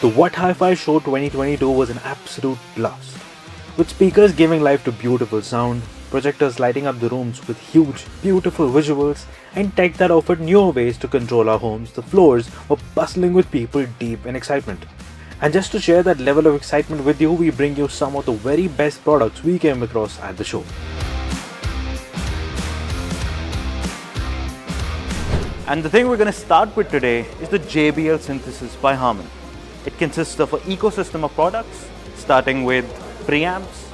The What Hi-Fi Show 2022 was an absolute blast. With speakers giving life to beautiful sound, projectors lighting up the rooms with huge, beautiful visuals, and tech that offered newer ways to control our homes, the floors were bustling with people deep in excitement. And just to share that level of excitement with you, we bring you some of the very best products we came across at the show. And the thing we're going to start with today is the JBL Synthesis by HARMAN. It consists of an ecosystem of products, starting with preamps,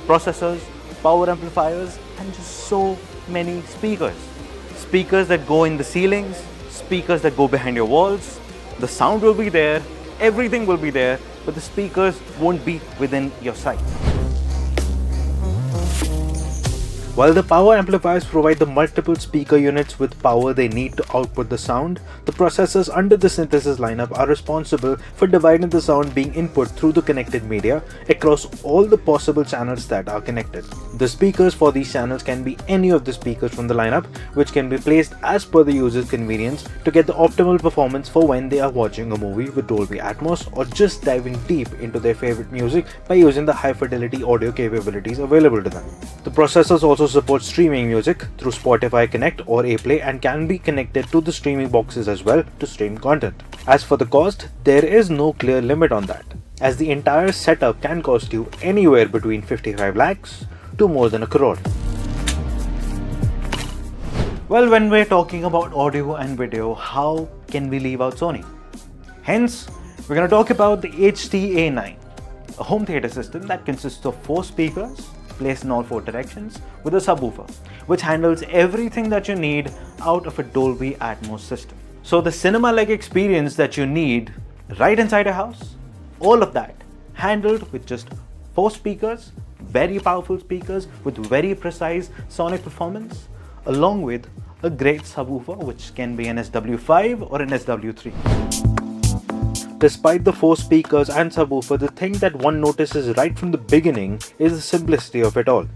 processors, power amplifiers, and just so many speakers. Speakers that go in the ceilings, speakers that go behind your walls. The sound will be there, everything will be there, but the speakers won't be within your sight. While the power amplifiers provide the multiple speaker units with power they need to output the sound, the processors under the synthesis lineup are responsible for dividing the sound being input through the connected media across all the possible channels that are connected. The speakers for these channels can be any of the speakers from the lineup, which can be placed as per the user's convenience to get the optimal performance for when they are watching a movie with Dolby Atmos or just diving deep into their favorite music by using the high fidelity audio capabilities available to them. The processors also support streaming music through Spotify Connect or AirPlay and can be connected to the streaming boxes as well to stream content. As for the cost, there is no clear limit on that, as the entire setup can cost you anywhere between 55 lakhs to more than a crore. Well, when we're talking about audio and video, how can we leave out Sony? Hence, we're going to talk about the HT-A9, a home theater system that consists of 4 speakers placed in all 4 directions with a subwoofer, which handles everything that you need out of a Dolby Atmos system. So the cinema-like experience that you need right inside your house, all of that handled with just 4 speakers, very powerful speakers with very precise sonic performance, along with a great subwoofer which can be an SW5 or an SW3. Despite the 4 speakers and subwoofer, the thing that one notices right from the beginning is the simplicity of it all.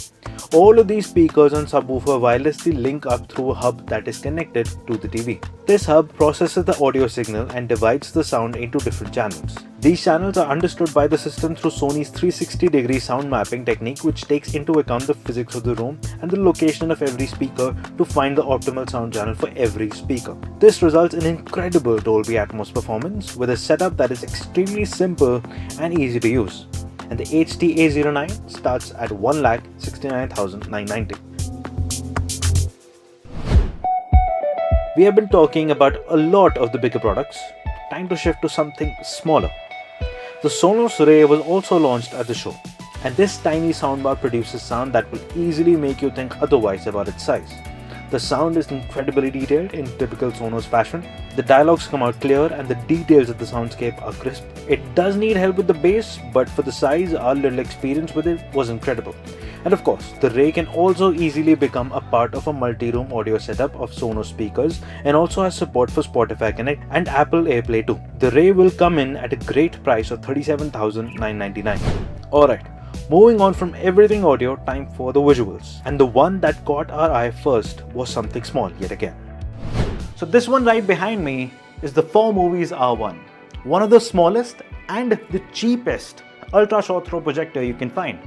All of these speakers and subwoofer wirelessly link up through a hub that is connected to the TV. This hub processes the audio signal and divides the sound into different channels. These channels are understood by the system through Sony's 360-degree sound mapping technique, which takes into account the physics of the room and the location of every speaker to find the optimal sound channel for every speaker. This results in incredible Dolby Atmos performance with a setup that is extremely simple and easy to use. And the HT-A09 starts at 1,69,990. We have been talking about a lot of the bigger products. Time to shift to something smaller. The Sonos Ray was also launched at the show, and this tiny soundbar produces sound that will easily make you think otherwise about its size. The sound is incredibly detailed in typical Sonos fashion. The dialogues come out clear and the details of the soundscape are crisp. It does need help with the bass, but for the size, our little experience with it was incredible. And of course, the Ray can also easily become a part of a multi-room audio setup of Sonos speakers and also has support for Spotify Connect and Apple AirPlay too. The Ray will come in at a great price of $37,999. Alright, moving on from everything audio, time for the visuals. And the one that caught our eye first was something small yet again. So this one right behind me is the FORMOVIE R1, one of the smallest and the cheapest ultra short throw projector you can find.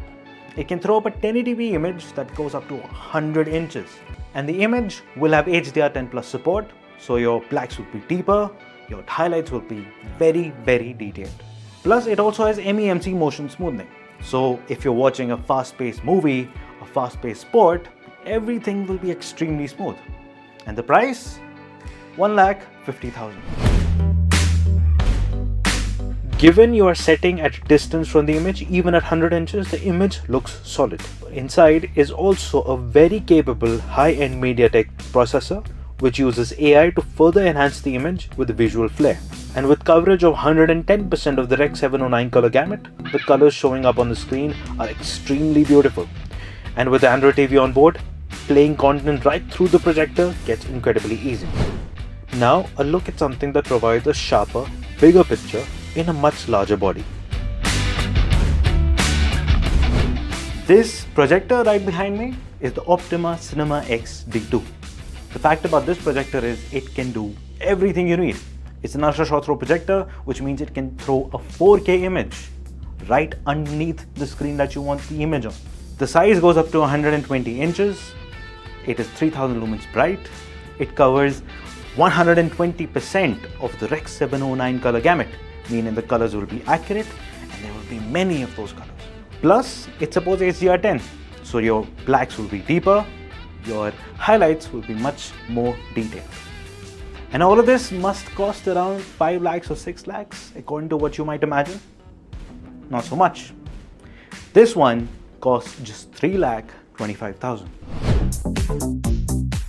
It can throw up a 1080p image that goes up to 100 inches. And the image will have HDR10 Plus support, so your blacks will be deeper, your highlights will be very, very detailed. Plus it also has MEMC motion smoothing. So if you're watching a fast-paced movie, a fast-paced sport, everything will be extremely smooth. And the price? 1,50,000. Given you are setting at distance from the image, even at 100 inches, the image looks solid. Inside is also a very capable high-end MediaTek processor, which uses AI to further enhance the image with visual flair. And with coverage of 110% of the Rec 709 color gamut, the colors showing up on the screen are extremely beautiful. And with Android TV on board, playing content right through the projector gets incredibly easy. Now, a look at something that provides a sharper, bigger picture in a much larger body. This projector right behind me is the OPTOMA Cinema X D2. The fact about this projector is it can do everything you need. It's an ultra short throw projector, which means it can throw a 4K image right underneath the screen that you want the image on. The size goes up to 120 inches. It is 3000 lumens bright. It covers 120% of the Rec 709 color gamut, meaning the colors will be accurate and there will be many of those colors. Plus, it supports HDR10, so your blacks will be deeper, your highlights will be much more detailed. And all of this must cost around 5 lakhs or 6 lakhs, according to what you might imagine. Not so much. This one costs just 3,25,000.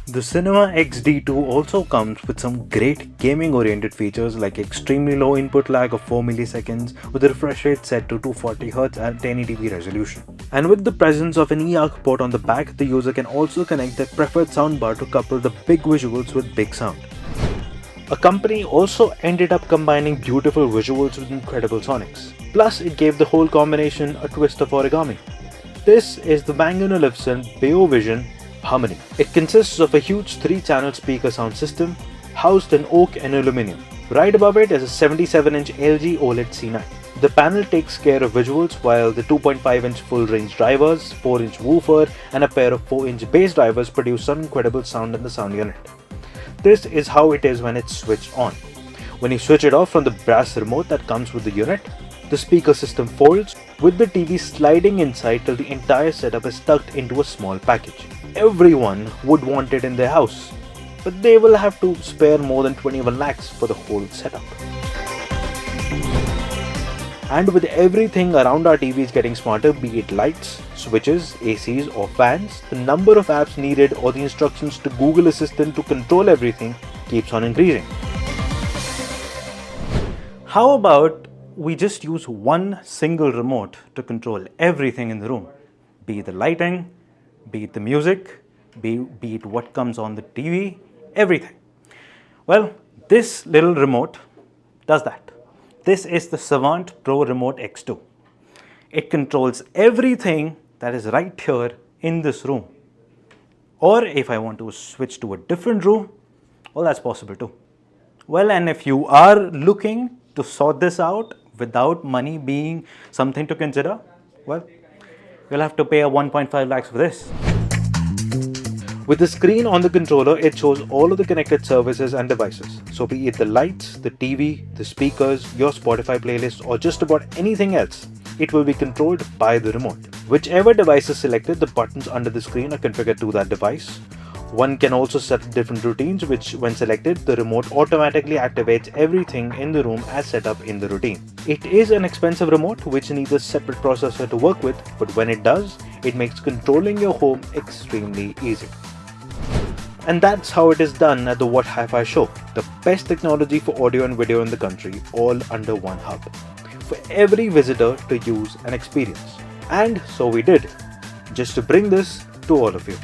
The Cinema XD2 also comes with some great gaming oriented features like extremely low input lag of 4 milliseconds with a refresh rate set to 240Hz at 1080p resolution. And with the presence of an eARC port on the back, the user can also connect their preferred soundbar to couple the big visuals with big sound. A company also ended up combining beautiful visuals with incredible sonics. Plus, it gave the whole combination a twist of origami. This is the Bang & Olufsen BEOVISION HARMAN. It consists of a huge 3-channel speaker sound system housed in oak and aluminium. Right above it is a 77-inch LG OLED C9. The panel takes care of visuals while the 2.5-inch full-range drivers, 4-inch woofer and a pair of 4-inch bass drivers produce some incredible sound in the sound unit. This is how it is when it's switched on. When you switch it off from the brass remote that comes with the unit, the speaker system folds, with the TV sliding inside till the entire setup is tucked into a small package. Everyone would want it in their house, but they will have to spare more than 21 lakhs for the whole setup. And with everything around our TVs getting smarter, be it lights, switches, ACs or fans, the number of apps needed or the instructions to Google Assistant to control everything keeps on increasing. How about we just use one single remote to control everything in the room? Be it the lighting, be it the music, be it what comes on the TV, everything. Well, this little remote does that. This is the SAVANT Pro Remote X2. It controls everything that is right here in this room. Or if I want to switch to a different room, well, that's possible too. Well, and if you are looking to sort this out without money being something to consider, well, you'll have to pay a 1.5 lakhs for this. With the screen on the controller, it shows all of the connected services and devices. So be it the lights, the TV, the speakers, your Spotify playlist or just about anything else, it will be controlled by the remote. Whichever device is selected, the buttons under the screen are configured to that device. One can also set different routines which, when selected, the remote automatically activates everything in the room as set up in the routine. It is an expensive remote which needs a separate processor to work with, but when it does, it makes controlling your home extremely easy. And that's how it is done at the What Hi-Fi show, the best technology for audio and video in the country, all under one hub, for every visitor to use and experience. And so we did, just to bring this to all of you.